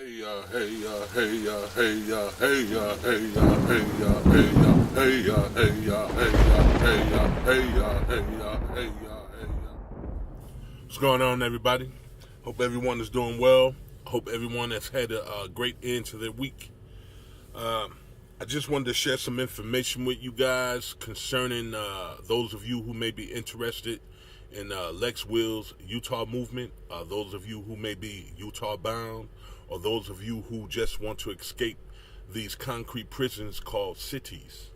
Hey, hey, hey, hey, hey, hey, hey, hey. What's going on, everybody? Hope everyone is doing well. Hope everyone has had a great end to their week. I just wanted to share some information with you guys concerning those of you who may be interested in Lex Will's Utah movement, those of you who may be Utah bound, or those of you who just want to escape these concrete prisons called cities.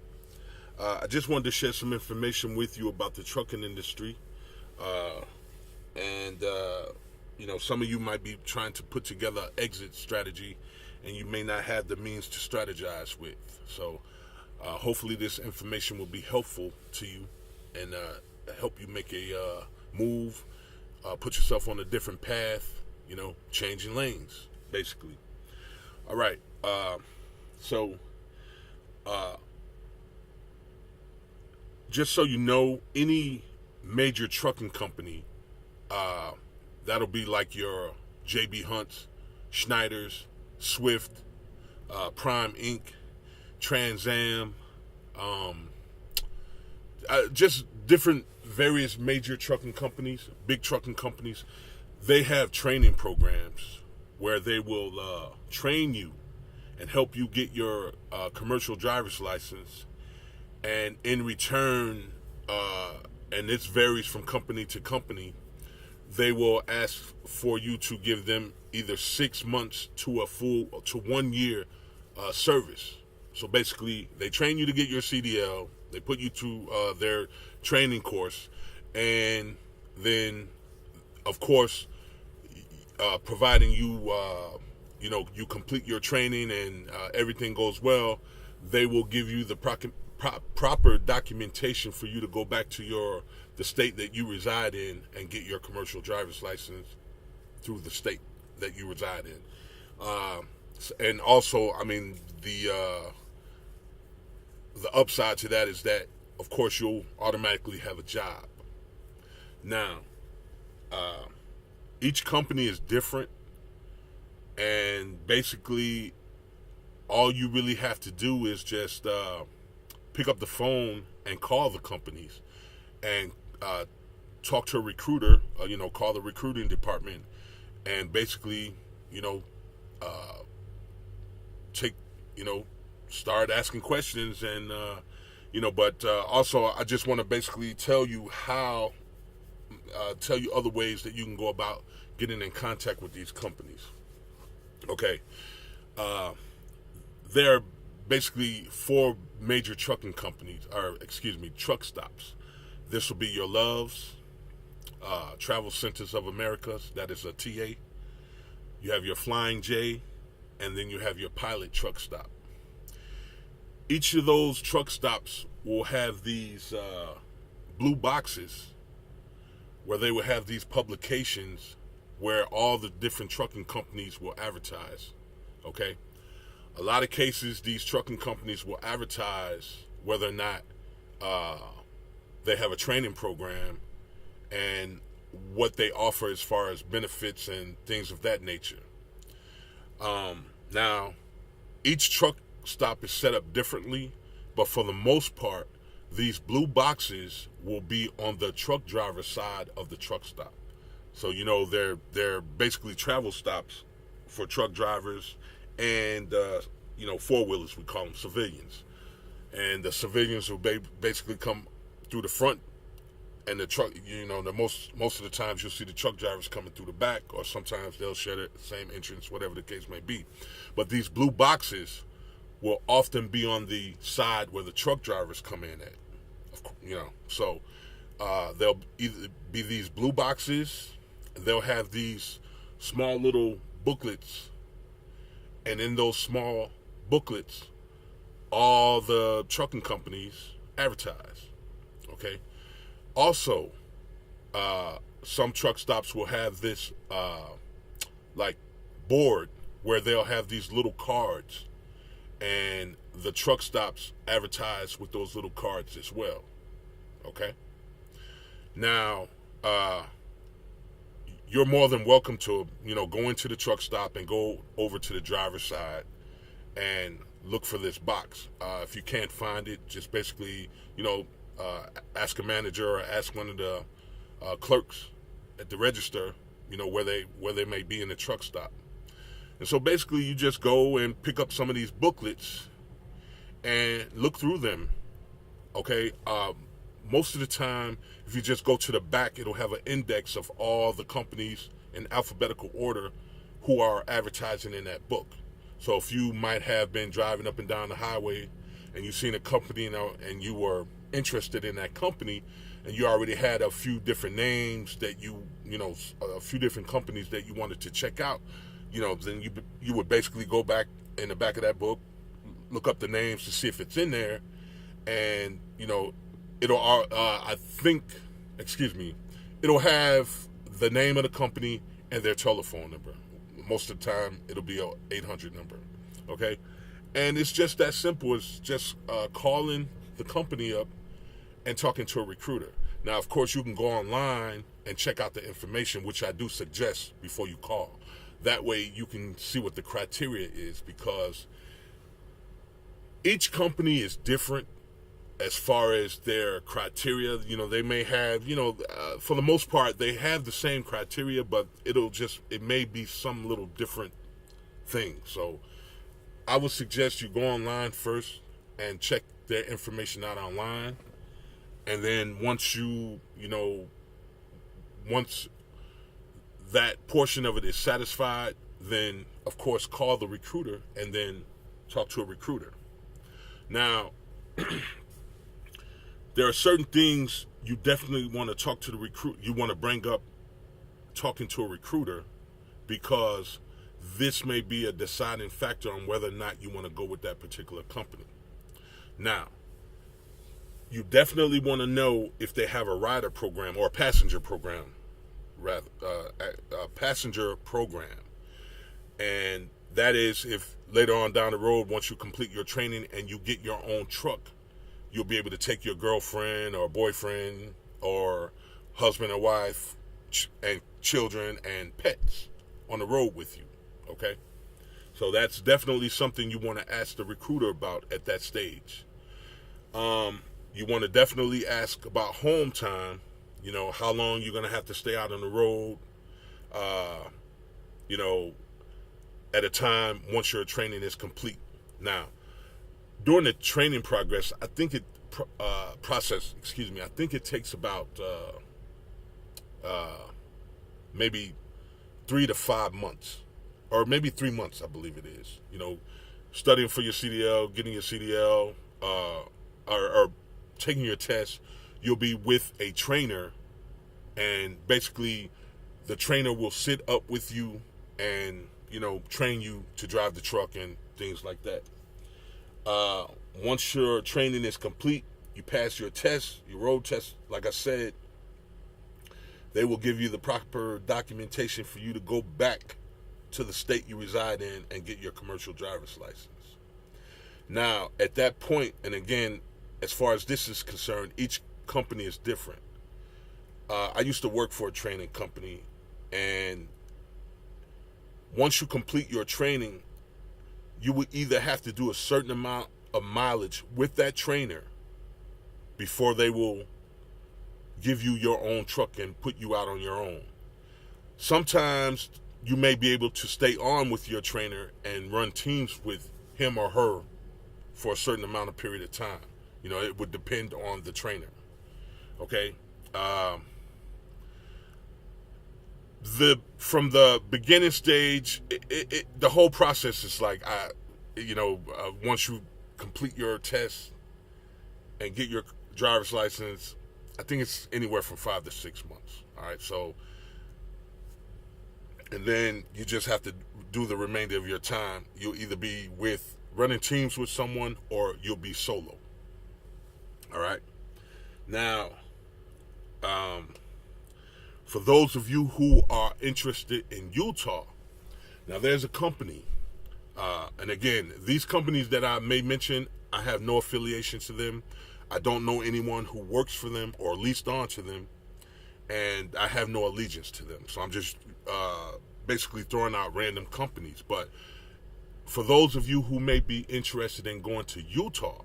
I just wanted to share some information with you about the trucking industry. And some of you might be trying to put together an exit strategy, and you may not have the means to strategize with. So hopefully this information will be helpful to you and help you make a move, put yourself on a different path, changing lanes, basically. All right. So just so you know, any major trucking company, that'll be like your JB Hunts, Schneider's, Swift, Prime Inc., Trans Am, just different various major trucking companies, big trucking companies. They have training programs where they will train you and help you get your commercial driver's license. And in return, and this varies from company to company, they will ask for you to give them either 6 months to 1 year service. So basically, they train you to get your CDL. They put you to their training course, and then, of course, providing you, you complete your training and everything goes well, they will give you the proper documentation for you to go back to the state that you reside in and get your commercial driver's license through the state that you reside in. And also, I mean, the upside to that is that, of course, you'll automatically have a job. Now, each company is different, and basically all you really have to do is just pick up the phone and call the companies and talk to a recruiter, call the recruiting department, and basically, start asking questions. And but also I just want to basically tell you other ways that you can go about getting in contact with these companies. Okay. There are basically 4 major trucking companies, truck stops. This will be your Loves, Travel Centers of America, that is a TA. You have your Flying J, and then you have your Pilot truck stop. Each of those truck stops will have these blue boxes where they will have these publications where all the different trucking companies will advertise. Okay? A lot of cases, these trucking companies will advertise whether or not they have a training program and what they offer as far as benefits and things of that nature. Now, each truck stop is set up differently, but for the most part, these blue boxes will be on the truck driver side of the truck stop. So, they're basically travel stops for truck drivers and, four-wheelers, we call them civilians. And the civilians will basically come through the front, and the truck, most of the times you'll see the truck drivers coming through the back, or sometimes they'll share the same entrance, whatever the case may be. But these blue boxes will often be on the side where the truck drivers come in at, So there'll either be these blue boxes, they'll have these small little booklets, and in those small booklets, all the trucking companies advertise. Okay. Also, some truck stops will have this board where they'll have these little cards, and the truck stops advertise with those little cards as well. Okay. Now, you're more than welcome to, go into the truck stop and go over to the driver's side and look for this box. If you can't find it, just basically, ask a manager or ask one of the clerks at the register, where they may be in the truck stop. And so basically, you just go and pick up some of these booklets and look through them. Okay. Most of the time, if you just go to the back, it'll have an index of all the companies in alphabetical order who are advertising in that book. So if you might have been driving up and down the highway and you've seen a company and you were interested in that company and you already had a few different names that a few different companies that you wanted to check out, then you would basically go back in the back of that book, look up the names to see if it's in there, and it'll it'll have the name of the company and their telephone number. Most of the time, it'll be a 800 number, okay? And it's just that simple. It's just calling the company up and talking to a recruiter. Now, of course, you can go online and check out the information, which I do suggest before you call. That way, you can see what the criteria is, because each company is different as far as their criteria. They may have, for the most part, they have the same criteria, but it may be some little different thing. So I would suggest you go online first and check their information out online. And then once once that portion of it is satisfied, then of course call the recruiter and then talk to a recruiter. Now, there are certain things you definitely want to talk to the recruit. You want to bring up talking to a recruiter, because this may be a deciding factor on whether or not you want to go with that particular company. Now, you definitely want to know if they have a rider program or a passenger program, rather, a passenger program. And that is if later on down the road, once you complete your training and you get your own truck, you'll be able to take your girlfriend or boyfriend or husband or wife and children and pets on the road with you, okay? So that's definitely something you want to ask the recruiter about at that stage. You want to definitely ask about home time, how long you're going to have to stay out on the road, at a time once your training is complete. Now, during the training progress, I think it takes about maybe 3 to 5 months, or maybe 3 months, I believe it is. Studying for your CDL, getting your CDL, or taking your test. You'll be with a trainer, and basically the trainer will sit up with you and train you to drive the truck and things like that. Once your training is complete, you pass your test, your road test, like I said, they will give you the proper documentation for you to go back to the state you reside in and get your commercial driver's license. Now, at that point, and again, as far as this is concerned, each company is different. I used to work for a training company, and once you complete your training, you would either have to do a certain amount of mileage with that trainer before they will give you your own truck and put you out on your own. Sometimes you may be able to stay on with your trainer and run teams with him or her for a certain amount of period of time. It would depend on the trainer. Okay? From the beginning stage, the whole process is like, once you complete your test and get your driver's license, I think it's anywhere from 5 to 6 months. All right, so, and then you just have to do the remainder of your time. You'll either be running teams with someone, or you'll be solo. All right. Now, for those of you who are interested in Utah, now there's a company, and again, these companies that I may mention, I have no affiliation to them. I don't know anyone who works for them or leased on to them. and I have no allegiance to them. So I'm just basically throwing out random companies. But for those of you who may be interested in going to Utah,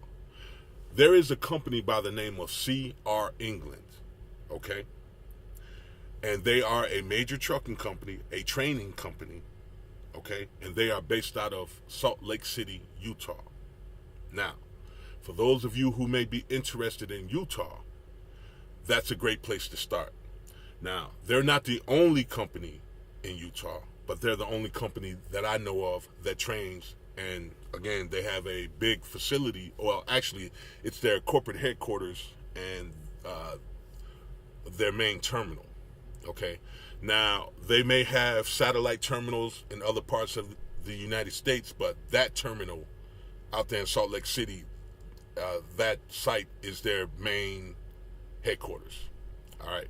there is a company by the name of CR England, okay? And they are a major trucking company, a training company, okay? And they are based out of Salt Lake City, Utah. Now, for those of you who may be interested in Utah, that's a great place to start. Now, they're not the only company in Utah, but they're the only company that I know of that trains. And again, they have a big facility. Well, actually, it's their corporate headquarters and their main terminal. Okay. Now, they may have satellite terminals in other parts of the United States, but that terminal out there in Salt Lake City, that site is their main headquarters. All right.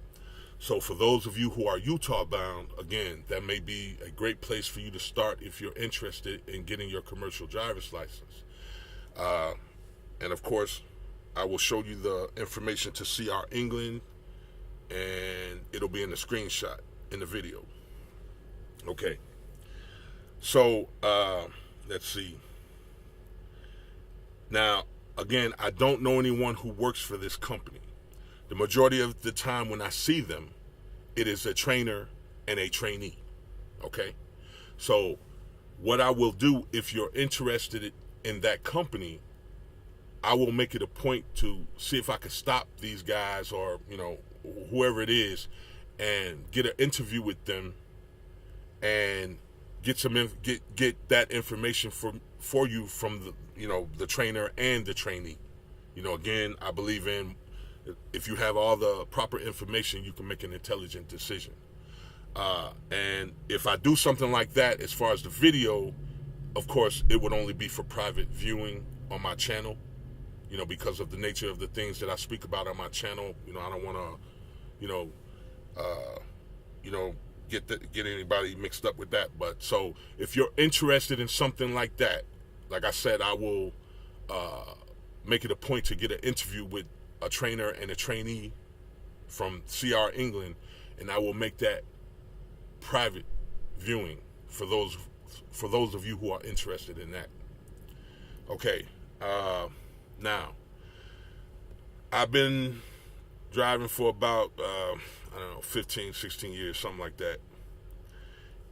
So for those of you who are Utah bound, again, that may be a great place for you to start if you're interested in getting your commercial driver's license. And of course, I will show you the information to CR England, and it'll be in the screenshot in the video. Okay. So let's see. Now, again, I don't know anyone who works for this company. The majority of the time when I see them, it is a trainer and a trainee, okay? So what I will do, if you're interested in that company, I will make it a point to see if I can stop these guys or, whoever it is, and get an interview with them and get that information for you from the trainer and the trainee. Again, I believe in, if you have all the proper information, you can make an intelligent decision. And if I do something like that, as far as the video, of course, it would only be for private viewing on my channel, because of the nature of the things that I speak about on my channel. I don't want to, get anybody mixed up with that. But so if you're interested in something like that, like I said, I will make it a point to get an interview with a trainer and a trainee from CR England, and I will make that private viewing for those of you who are interested in that. Okay, now I've been driving for about 15, 16 years, something like that,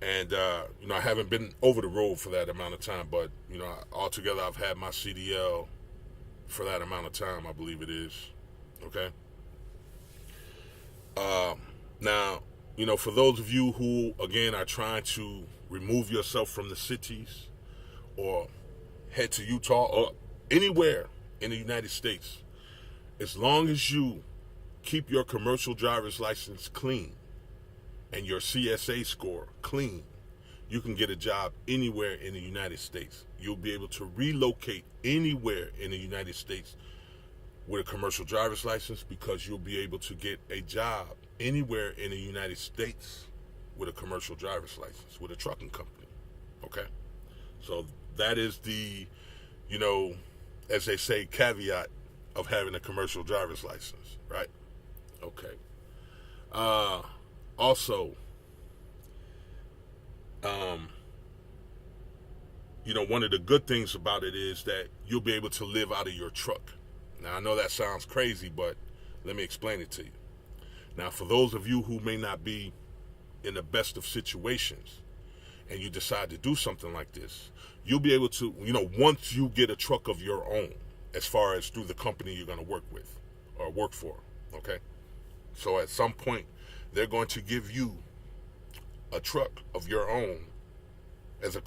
and I haven't been over the road for that amount of time, but altogether I've had my CDL for that amount of time, I believe it is. Okay. Now, for those of you who, again, are trying to remove yourself from the cities or head to Utah or anywhere in the United States, as long as you keep your commercial driver's license clean and your CSA score clean, you can get a job anywhere in the United States. You'll be able to relocate anywhere in the United States with a commercial driver's license, because you'll be able to get a job anywhere in the United States with a commercial driver's license with a trucking company. Okay? So that is the, as they say, caveat of having a commercial driver's license, right? Okay. Also, one of the good things about it is that you'll be able to live out of your truck. Now, I know that sounds crazy, but let me explain it to you. Now, for those of you who may not be in the best of situations and you decide to do something like this, you'll be able to, once you get a truck of your own, as far as through the company you're going to work with or work for, okay? So at some point, they're going to give you a truck of your own as a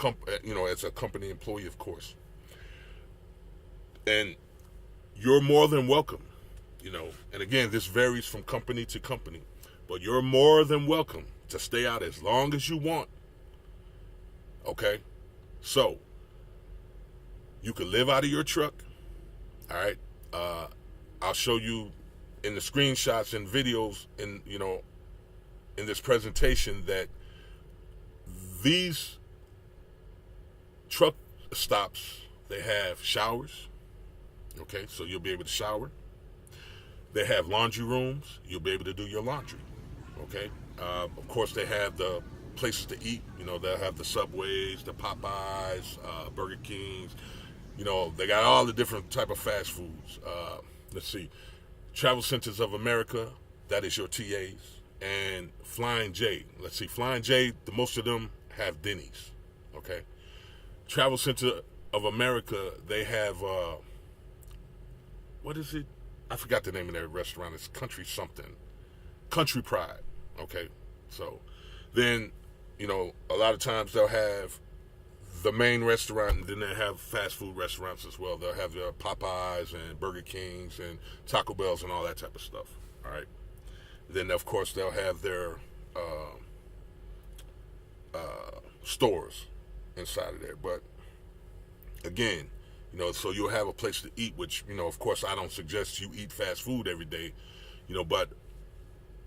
company employee, of course. And you're more than welcome, and again, this varies from company to company, but you're more than welcome to stay out as long as you want, okay? So, you can live out of your truck, all right? I'll show you in the screenshots and videos in this presentation that these truck stops, they have showers. Okay, so you'll be able to shower. They have laundry rooms. You'll be able to do your laundry. Okay, of course they have the places to eat. They'll have the Subways, the Popeyes, Burger Kings. They got all the different type of fast foods. Let's see, Travel Centers of America, that is your TAs, and Flying J. Let's see, Flying J, most of them have Denny's. Okay, Travel Center of America, they have what is it? I forgot the name of their restaurant. It's Country something, Country Pride. Okay, so then a lot of times they'll have the main restaurant, and then they have fast food restaurants as well. They'll have their Popeyes and Burger Kings and Taco Bells and all that type of stuff. All right. Then of course they'll have their stores inside of there. But again, so you'll have a place to eat, which of course I don't suggest you eat fast food every day, but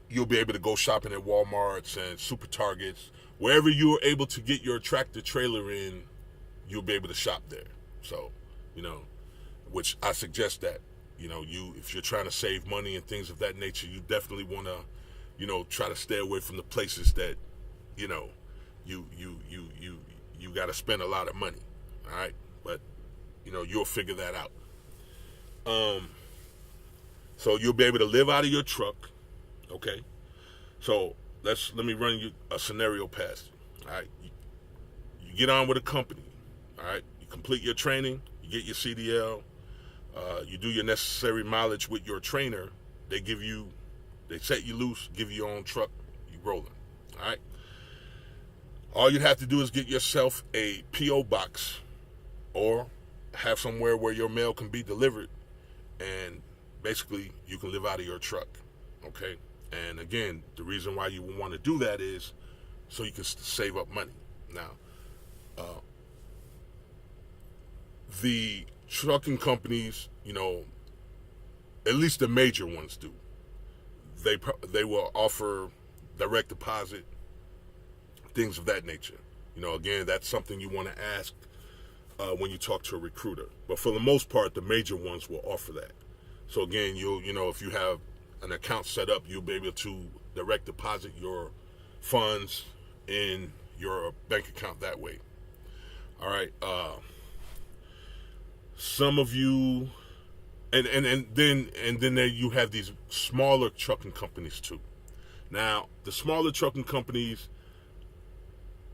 you'll be able to go shopping at Walmarts and Super Targets. Wherever you're able to get your tractor trailer in, you'll be able to shop there. So, which I suggest that, if you're trying to save money and things of that nature, you definitely want to, try to stay away from the places that, you got to spend a lot of money. All right. But, you'll figure that out. So you'll be able to live out of your truck. Okay. So let me run you a scenario past you. All right, you get on with a company. All right, you complete your training, you get your CDL, you do your necessary mileage with your trainer. They set you loose, give you your own truck, you rolling. All right. All you have to do is get yourself a PO box, or have somewhere where your mail can be delivered, and basically you can live out of your truck. Okay. And again, the reason why you want to do that is so you can save up money. Now, the trucking companies, at least the major ones do. They will offer direct deposit, things of that nature. Again, that's something you want to ask when you talk to a recruiter. But for the most part, the major ones will offer that. So again, if you have an account set up, you'll be able to direct deposit your funds in your bank account that way. All right. Some of you, and then there you have these smaller trucking companies too. Now, the smaller trucking companies,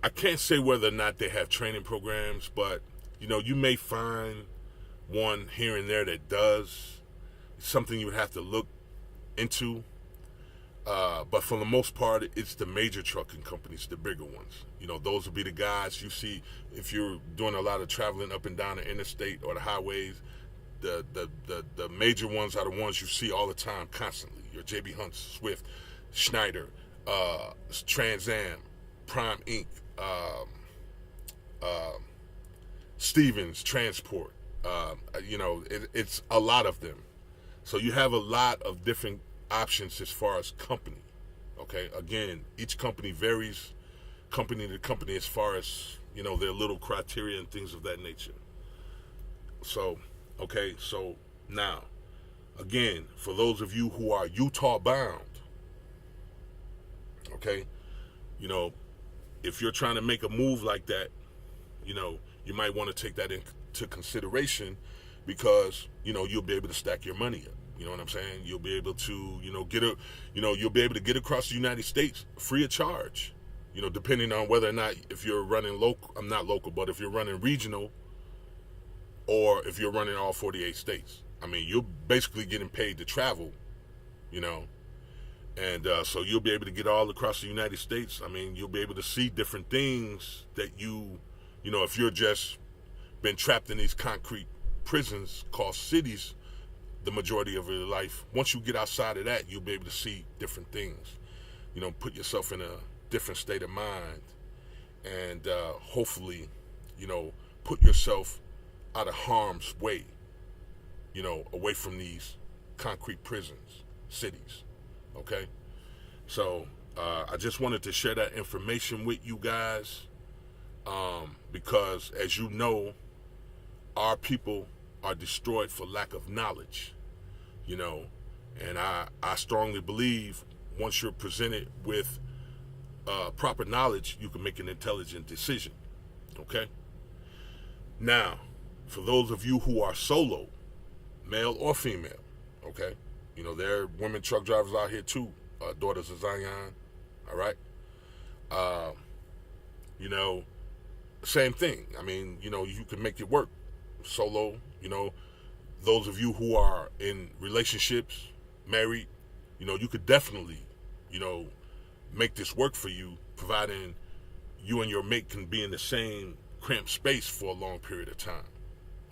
I can't say whether or not they have training programs, but you may find one here and there that does. It's something you would have to look into, but for the most part, it's the major trucking companies, the bigger ones. Those will be the guys you see if you're doing a lot of traveling up and down the interstate or the highways. The major ones are the ones you see all the time, constantly. Your JB Hunt, Swift, Schneider, Trans Am, Prime Inc., Stevens Transport. It's a lot of them. So you have a lot of different options as far as company. Okay, again, each company varies company to company as far as their little criteria and things of that nature. So now, again, for those of you who are Utah bound, okay, if you're trying to make a move like that, you might want to take that into consideration, because you'll be able to stack your money up. You know what I'm saying? You'll be able to you'll be able to get across the United States free of charge. Depending on whether or not, if you're running local, I'm not local, but if you're running regional, or if you're running all 48 states. I mean, you're basically getting paid to travel, and so you'll be able to get all across the United States. I mean, you'll be able to see different things that if you're just been trapped in these concrete prisons called cities the majority of your life. Once you get outside of that, you'll be able to see different things. Put yourself in a different state of mind, and hopefully, put yourself out of harm's way, away from these concrete prisons, cities. Okay? So I just wanted to share that information with you guys, because as you know, our people are destroyed for lack of knowledge, and I strongly believe once you're presented with proper knowledge, you can make an intelligent decision. Okay? Now, for those of you who are solo, male or female, okay? There are women truck drivers out here too, daughters of Zion, all right? Same thing. I mean, you can make it work. Solo, those of you who are in relationships, married, you could definitely, make this work for you, providing you and your mate can be in the same cramped space for a long period of time,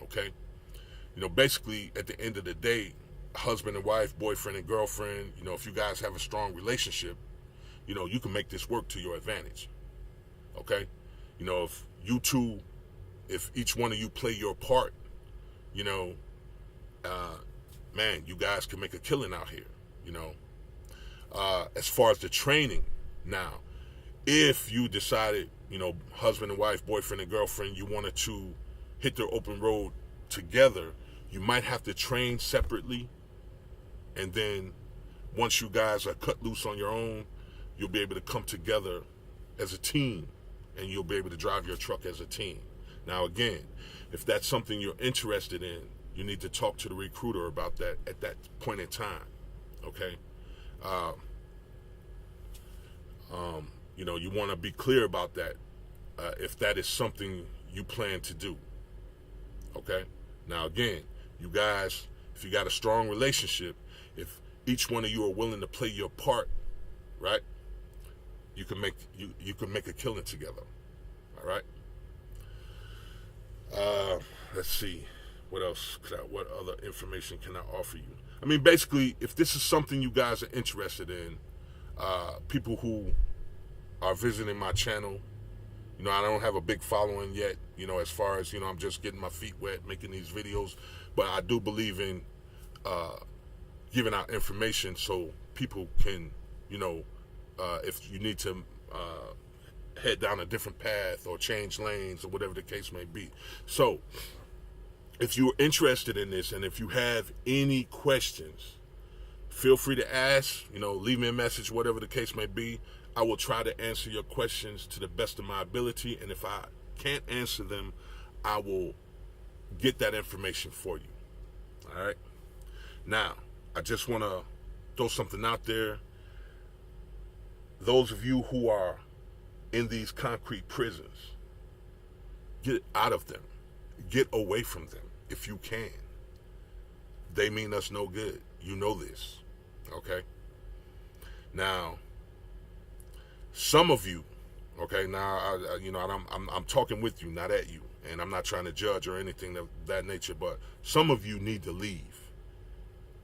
okay? Basically, at the end of the day, husband and wife, boyfriend and girlfriend, if you guys have a strong relationship, you can make this work to your advantage, okay? If you two, if each one of you play your part, man, you guys can make a killing out here, As far as the training, now, if you decided, husband and wife, boyfriend and girlfriend, you wanted to hit the open road together, you might have to train separately, and then once you guys are cut loose on your own, you'll be able to come together as a team, and you'll be able to drive your truck as a team. Now again, if that's something you're interested in, you need to talk to the recruiter about that at that point in time, okay? You want to be clear about that if that is something you plan to do, okay? Now again, you guys, if you got a strong relationship, if each one of you are willing to play your part, right, you can make a killing together, all right? Let's see, what else what other information can I offer you? I mean, basically, if this is something you guys are interested in, people who are visiting my channel, I don't have a big following yet, as far as, I'm just getting my feet wet making these videos, but I do believe in giving out information so people can, if you need to head down a different path or change lanes or whatever the case may be. So if you're interested in this and if you have any questions, feel free to ask, leave me a message, whatever the case may be. I will try to answer your questions to the best of my ability, and if I can't answer them, I will get that information for you. All right? Now, I just want to throw something out there. Those of you who are in these concrete prisons, get out of them. Get away from them if you can. They mean us no good. You know this, okay? Now, some of you, okay, now I'm talking with you, not at you, and I'm not trying to judge or anything of that nature, but some of you need to leave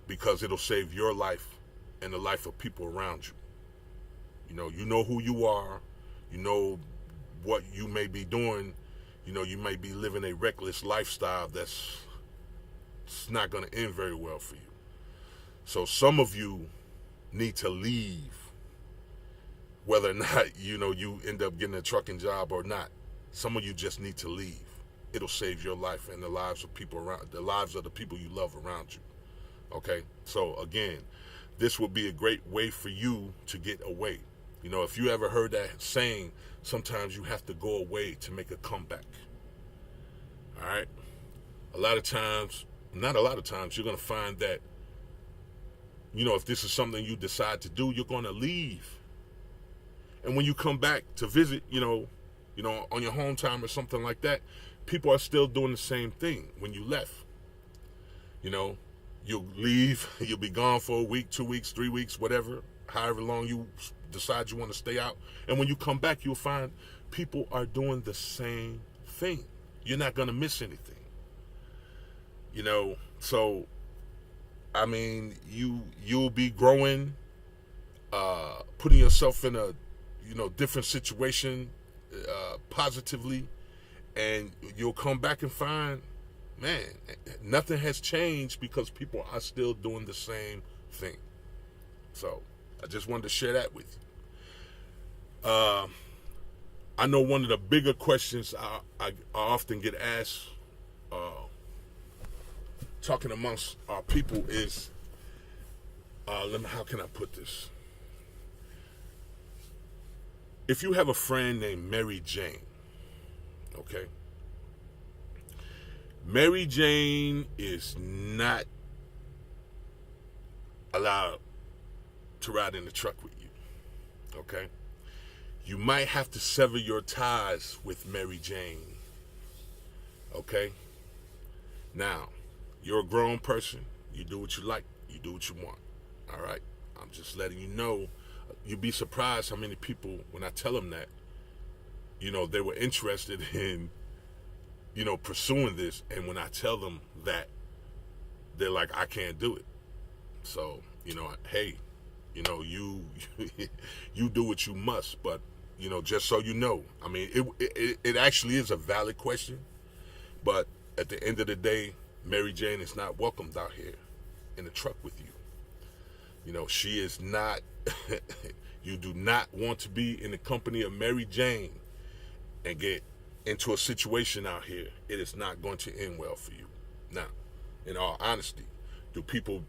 because it'll save your life and the life of people around you. You know who you are. You know what you may be doing. You may be living a reckless lifestyle that's not going to end very well for you. So some of you need to leave, whether or not, you end up getting a trucking job or not. Some of you just need to leave. It'll save your life and the lives of people around, the lives of the people you love around you. Okay? So again, this would be a great way for you to get away. If you ever heard that saying, sometimes you have to go away to make a comeback. All right? Not a lot of times, you're going to find that, if this is something you decide to do, you're going to leave. And when you come back to visit, on your home time or something like that, people are still doing the same thing when you left. You'll leave, you'll be gone for a week, 2 weeks, 3 weeks, whatever, however long you decide you want to stay out. And when you come back, you'll find people are doing the same thing. You're not going to miss anything. So, I mean, you'll be growing, putting yourself in a, different situation, positively, and you'll come back and find, man, nothing has changed because people are still doing the same thing. So I just wanted to share that with you. I know one of the bigger questions I often get asked, talking amongst our people is, how can I put this? if you have a friend named Mary Jane, okay, Mary Jane is not allowed to ride in the truck with you, okay? You might have to sever your ties with Mary Jane, okay? Now, you're a grown person. You do what you like. You do what you want, all right? I'm just letting you know. You'd be surprised how many people, when I tell them that, they were interested in, pursuing this. And when I tell them that, they're like, I can't do it. So, hey, you you do what you must. But, just so you know, I mean, it actually is a valid question. But at the end of the day, Mary Jane is not welcomed out here in the truck with you. She is not, you do not want to be in the company of Mary Jane and get into a situation out here. It is not going to end well for you. Now, in all honesty, do people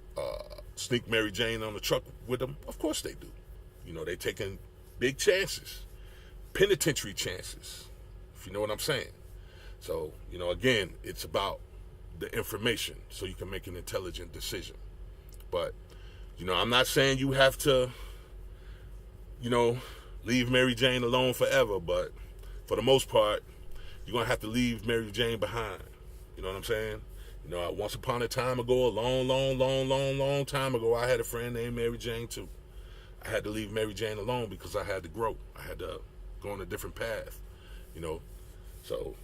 sneak Mary Jane on the truck with them? Of course they do. They taking big chances, penitentiary chances, if you know what I'm saying. So, again, it's about the information so you can make an intelligent decision. But, I'm not saying you have to, leave Mary Jane alone forever, but for the most part, you're going to have to leave Mary Jane behind. You know what I'm saying? Once upon a time ago, a long time ago, I had a friend named Mary Jane too. I had to leave Mary Jane alone because I had to grow. I had to go on a different path, So,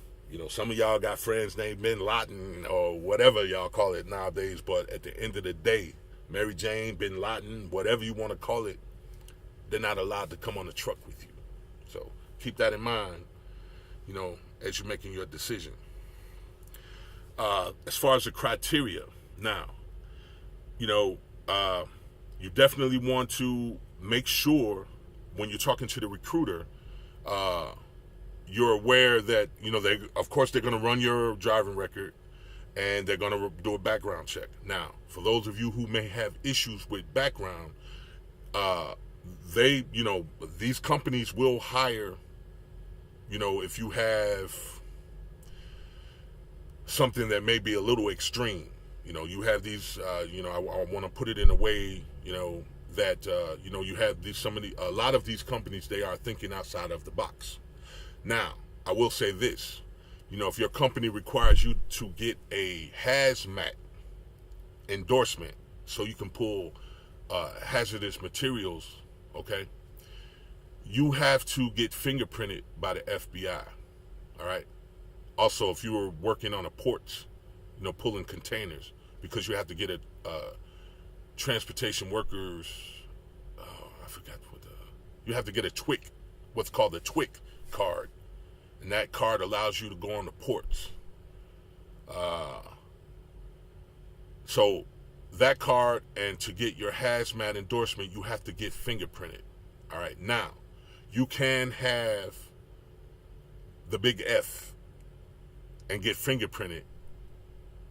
some of y'all got friends named Bin Laden or whatever y'all call it nowadays, but at the end of the day, Mary Jane, Bin Laden, whatever you want to call it, they're not allowed to come on the truck with you. So keep that in mind, as you're making your decision. As far as the criteria, now, you definitely want to make sure when you're talking to the recruiter, you're aware that, of course, they're going to run your driving record and they're going to do a background check. Now, for those of you who may have issues with background, these companies will hire, if you have something that may be a little extreme. You have these, I want to put it in a way, that, you have a lot of these companies, they are thinking outside of the box. Now, I will say this, if your company requires you to get a hazmat endorsement so you can pull hazardous materials, okay, you have to get fingerprinted by the FBI, all right? Also, if you were working on a port, pulling containers, because you have to get a transportation workers, I forgot you have to get a TWIC, what's called a TWIC card. And that card allows you to go on the ports. So that card, and to get your hazmat endorsement, you have to get fingerprinted. All right. Now, you can have the big F and get fingerprinted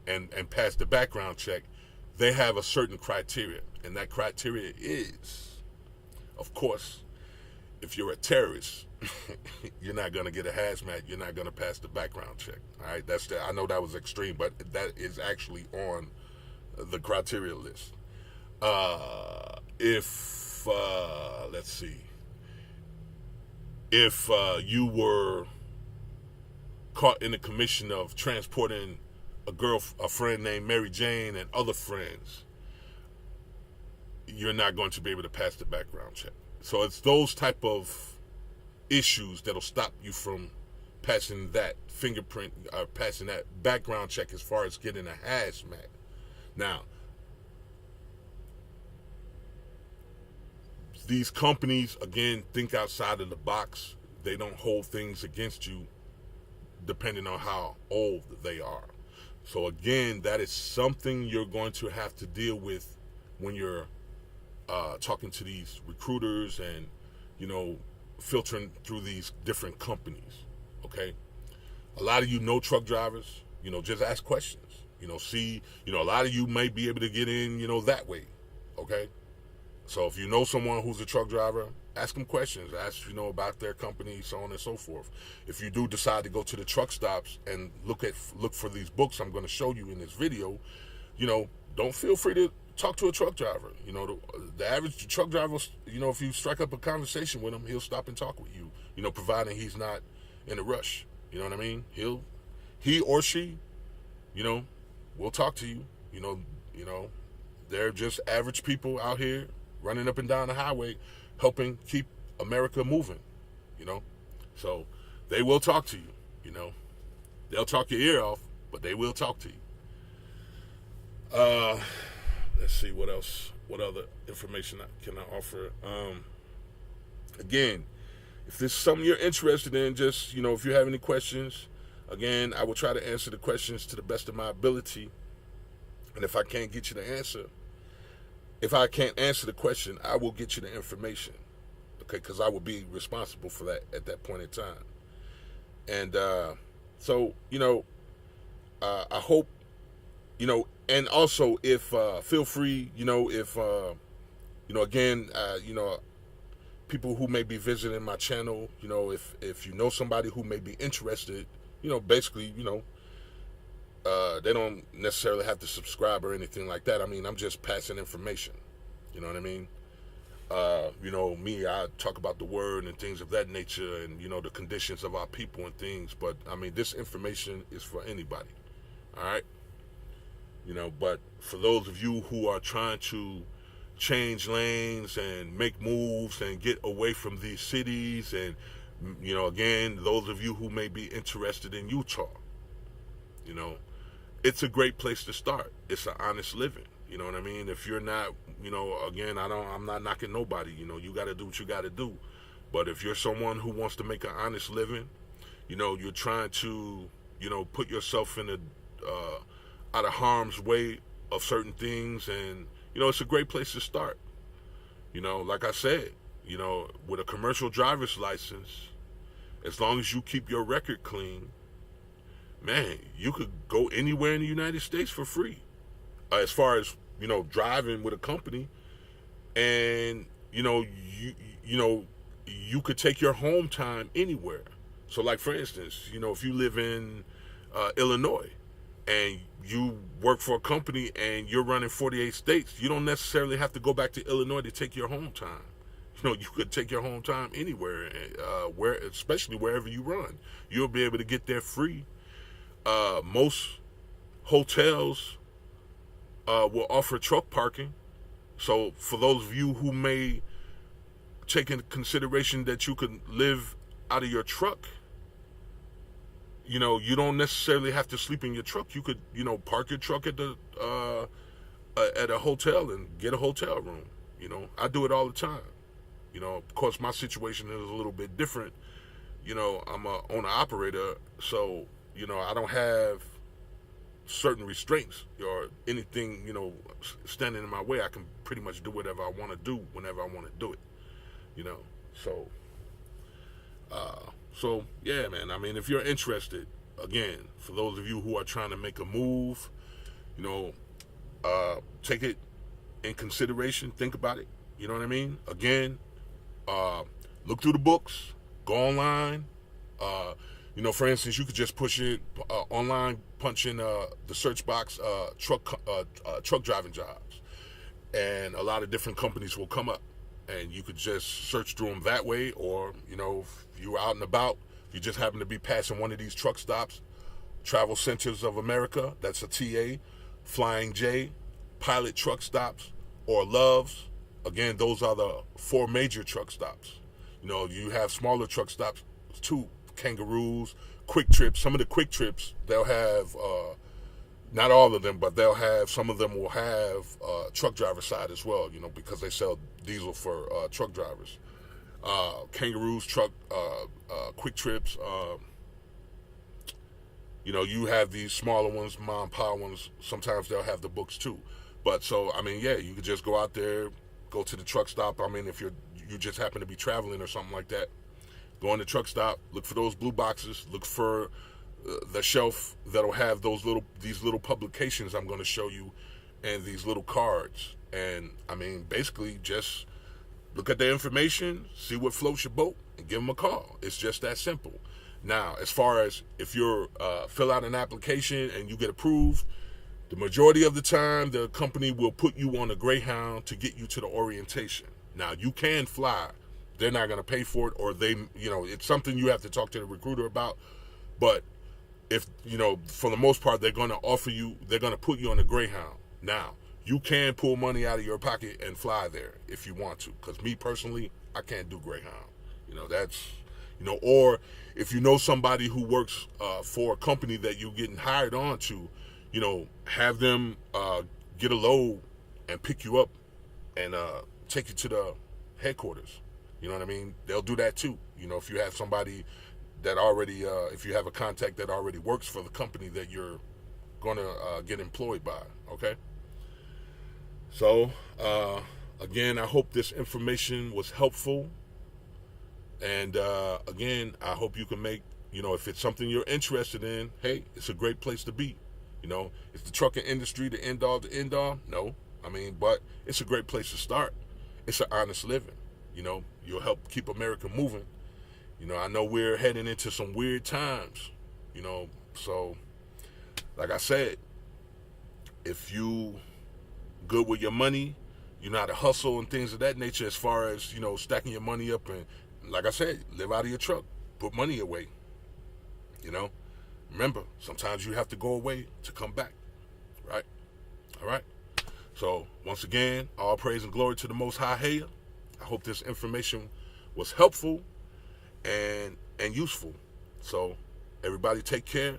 and pass the background check. They have a certain criteria. And that criteria is, of course, if you're a terrorist, you're not going to get a hazmat. You're not going to pass the background check. All right, I know that was extreme, but that is actually on the criteria list. Let's see, if you were caught in the commission of transporting a friend named Mary Jane and other friends, you're not going to be able to pass the background check. So it's those type of issues that'll stop you from passing that fingerprint, passing that background check as far as getting a hazmat. Now, these companies, again, think outside of the box. They don't hold things against you depending on how old they are. So again, that is something you're going to have to deal with when you're talking to these recruiters and, filtering through these different companies, okay? A lot of you truck drivers, just ask questions. See, a lot of you may be able to get in, that way, okay? So if you know someone who's a truck driver, ask them questions. Ask, about their company, so on and so forth. If you do decide to go to the truck stops and look for these books I'm going to show you in this video, don't feel free to talk to a truck driver. The average truck driver, if you strike up a conversation with him, he'll stop and talk with you, providing he's not in a rush. You know what I mean? He or she, will talk to you. They're just average people out here running up and down the highway, helping keep America moving, So they will talk to you, They'll talk your ear off, but they will talk to you. Let's see what else. What other information can I offer? Again, if this is something you're interested in, just, if you have any questions, again, I will try to answer the questions to the best of my ability. And if I can't get you the answer, if I can't answer the question, I will get you the information. Okay, because I will be responsible for that at that point in time. And so, I hope, and also if, feel free, if, again, people who may be visiting my channel, if you know somebody who may be interested, basically, they don't necessarily have to subscribe or anything like that. I mean, I'm just passing information. You know what I mean? Me, I talk about the word and things of that nature and, the conditions of our people and things. But, I mean, this information is for anybody. All right? But for those of you who are trying to change lanes and make moves and get away from these cities and, again, those of you who may be interested in Utah, it's a great place to start. It's an honest living. You know what I mean? If you're not, again, I'm not knocking nobody. You got to do what you got to do. But if you're someone who wants to make an honest living, you're trying to, put yourself in out of harm's way of certain things, and it's a great place to start. Like I said, with a commercial driver's license, as long as you keep your record clean, man, you could go anywhere in the United States for free. As far as, driving with a company, and, you could take your home time anywhere. So like, for instance, if you live in Illinois and you work for a company and you're running 48 states, you don't necessarily have to go back to Illinois to take your home time. You could take your home time anywhere, especially wherever you run. You'll be able to get there free. Most hotels will offer truck parking. So for those of you who may take into consideration that you can live out of your truck, you don't necessarily have to sleep in your truck. You could, park your truck at a hotel and get a hotel room. I do it all the time. Of course, my situation is a little bit different. I'm a owner operator, so I don't have certain restraints or anything, standing in my way. I can pretty much do whatever I want to do whenever I want to do it. So yeah, man. I mean, if you're interested, again, for those of you who are trying to make a move, take it in consideration. Think about it. You know what I mean? Again, look through the books. Go online. For instance, you could just push it online, punch in the search box, truck driving jobs, and a lot of different companies will come up, and you could just search through them that way. Or if you're out and about, if you just happen to be passing one of these truck stops, Travel Centers of America, that's a TA, Flying J, Pilot Truck Stops, or Loves. Again, those are the 4 major truck stops. You have smaller truck stops too. Kangaroos, Quick Trips. Some of the Quick Trips, they'll have, not all of them, but they'll have, some of them will have truck driver side as well, because they sell diesel for truck drivers. Kangaroos, Quick Trips, you have these smaller ones, mom and pop ones. Sometimes they'll have the books too. But so, I mean, yeah, you could just go out there, go to the truck stop. I mean, if you just happen to be traveling or something like that, go on the truck stop, look for those blue boxes, look for the shelf that'll have these little publications I'm going to show you, and these little cards. And I mean, basically just look at their information, see what floats your boat, and give them a call. It's just that simple. Now, as far as if you're fill out an application and you get approved, the majority of the time, the company will put you on a Greyhound to get you to the orientation. Now, you can fly. They're not going to pay for it, or it's something you have to talk to the recruiter about. But if, for the most part, they're going to put you on a Greyhound. Now, you can pull money out of your pocket and fly there if you want to. Because me personally, I can't do Greyhound. Or if you know somebody who works for a company that you're getting hired on to, have them get a load and pick you up and take you to the headquarters. You know what I mean? They'll do that too. If you have somebody that already, if you have a contact that already works for the company that you're going to get employed by, okay? So, again, I hope this information was helpful. And, again, I hope you can make, if it's something you're interested in, hey, it's a great place to be. Is the trucking industry the end all to end all? No. But it's a great place to start. It's an honest living. You'll help keep America moving. I know we're heading into some weird times, so like I said, if you good with your money, you know how to hustle and things of that nature as far as, stacking your money up and, like I said, live out of your truck, put money away, Remember, sometimes you have to go away to come back, right? All right? So, once again, all praise and glory to the Most High Hosea. I hope this information was helpful and useful. So, everybody take care.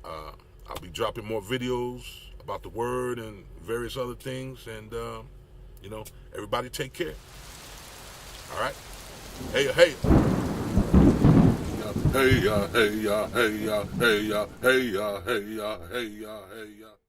I'll be dropping more videos about the word and various other things. And, everybody take care. All right? Hey, hey. Hey, hey, hey, hey, hey, hey, hey, hey, hey, hey.